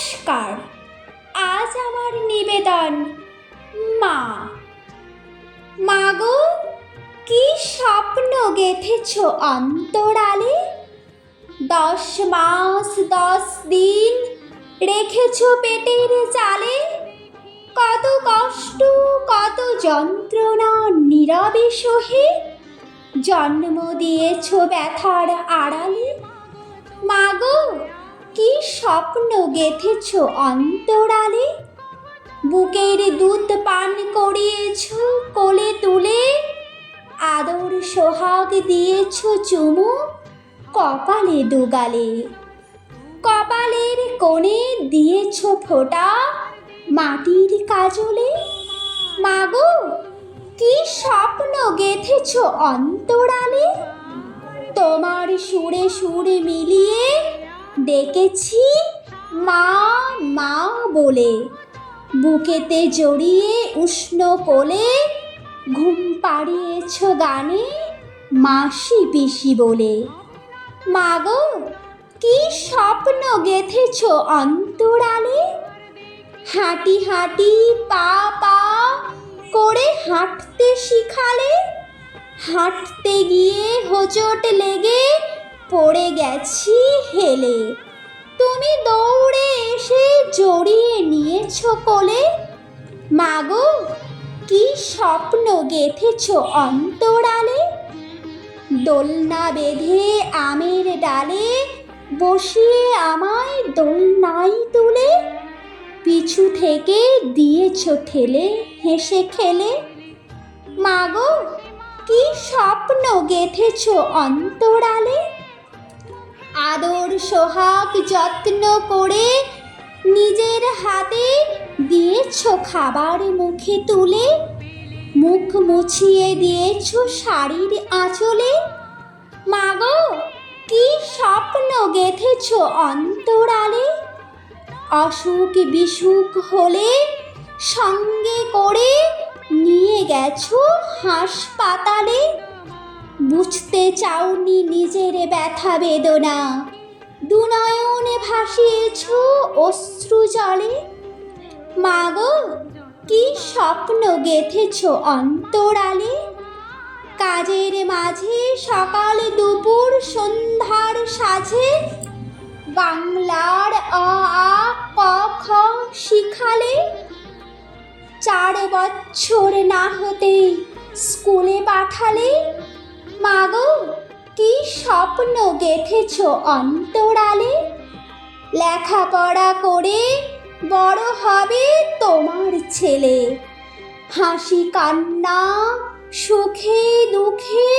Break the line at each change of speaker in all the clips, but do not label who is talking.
নমস্কার। আজ আমার নিবেদন মা। মাগো, কি স্বপ্ন গেঁথেছ অন্তরালে? 10 মাস 10 দিন রেখেছ পেটের চালে। কত কষ্ট কত যন্ত্রণা নীরবে সহে জন্ম দিয়েছ ব্যথার আড়ালে। মাগো, কি স্বপ্ন গেঁথেছ অন্তরালে? বুকের দুধ পান করিয়েছ কোলে তুলে, আদর সোহাগ দিয়েছ চুমু কপালে দুগালে। কপালের কোণে দিয়েছ ফোঁটা মাটির কাজলে। মাগো, কি স্বপ্ন গেঁথেছ অন্তরালে? তোমার সুরে সুরে মিলিয়ে ডেকেছি মা মা বলে, বুকেতে জড়িয়ে উষ্ণ কোলে ঘুম পাড়িয়েছ গানে মাসি পিসি বলে। মাগো, কি স্বপ্ন গেঁথেছ অন্তরালে? হাঁটি হাঁটি পা পা করে হাঁটতে শিখালে। হাঁটতে গিয়ে হোঁচট লেগে পড়ে গেছি হেলে, তুমি দৌড়ে এসে জড়িয়ে নিয়েছ কোলে। মাগো, কি স্বপ্ন গেঁথেছ অন্তরালে? দোলনা বেঁধে আমের ডালে বসিয়ে আমায় দোলনায় তুলে, পিছু থেকে দিয়েছ ঠেলে হেসে খেলে। মাগো, কি স্বপ্ন গেঁথেছ অন্তরালে? আদর সোহাগ যত্ন করে নিজের হাতে দিয়েছ খাবার মুখে তুলে, মুখ মুছিয়ে দিয়েছ শাড়ির আঁচলে। মাগো, কি স্বপ্ন গেঁথেছ অন্তরালে? অসুখ বিসুখ হলে সঙ্গে করে নিয়ে গেছো হাসপাতালে। বুঝতে চাওনি নিজের ব্যথা বেদনা, দুনয়নে ভাসিয়েছ অশ্রু জলে। মাগো, কি স্বপ্ন গেঁথেছ অন্তরালে? কাজের মাঝে সকাল দুপুর সন্ধ্যার সাঝে বাংলার অ আ ক খ শিখালে। 4 বছর না হতেই স্কুলে পাঠালে। মাগো, কি স্বপ্ন গেঁথেছ অন্তরালে? লেখাপড়া করে বড় হবে তোমার ছেলে, হাসি কান্না সুখে দুঃখে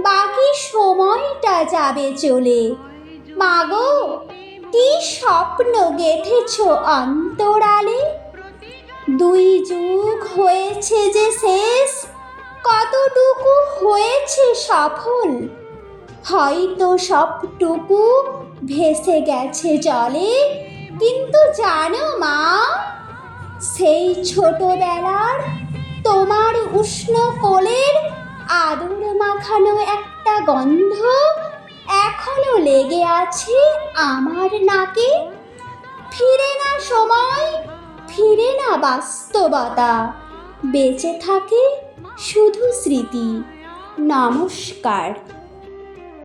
বাকি সময়টা যাবে চলে। মাগো, কি স্বপ্ন গেঁথেছ অন্তরালে? 2 যুগ হয়েছে যে শেষ, কতটুকু হয়েছে সফল? হয়তো সবটুকু ভেসে গেছে জলে, কিন্তু জানো মা, সেই ছোটবেলার তোমার উষ্ণ কোলের আদর মাখানো একটা গন্ধ এখনো লেগে আছে আমার নাকে। ফিরে না সময়, ফিরে না বাস্তবতা, বেঁচে থাকে শুধু স্মৃতি। নমস্কার।